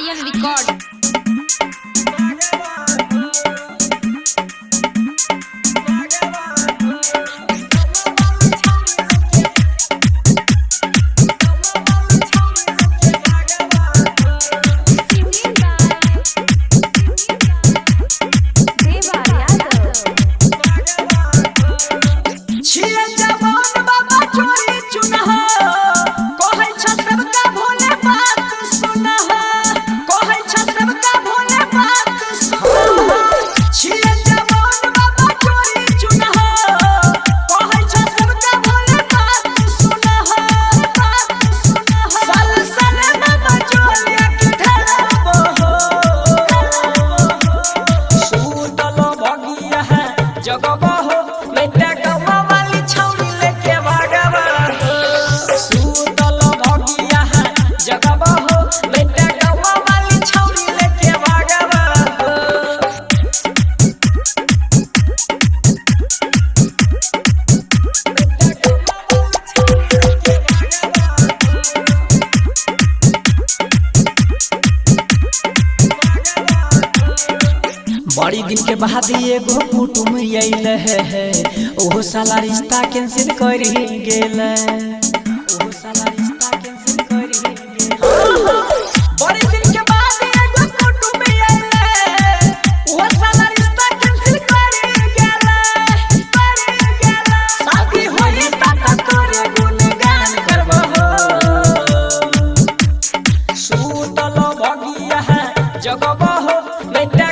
Aryan Record. बड़ी दिन के बाद एगो कुटुम आइल है ओहो साला रिश्ता कैंसिल कर गेल। ओहो साला रिश्ता कैंसिल कर गेल। बड़ी दिन के बाद एगो कुटुम आइल है ओहो साला रिश्ता कैंसिल कर गेल। शादी होई त तोरे गुणगान करबहो सुतल भगिया जगबहो बेटा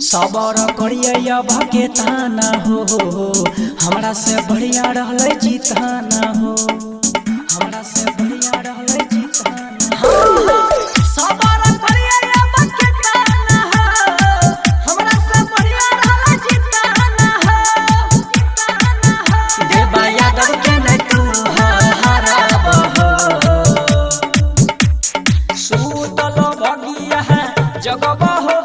सबर करिए अब के ताना हो हमरा से बढ़िया रहले जीताना हो। हमरा से बढ़िया रहले जीताना हो। सबर करिए अब के ताना हो हमरा से बढ़िया रहले जीताना हो। देवा यादव के न तू हराब हो सुतल भगिया जगबहो।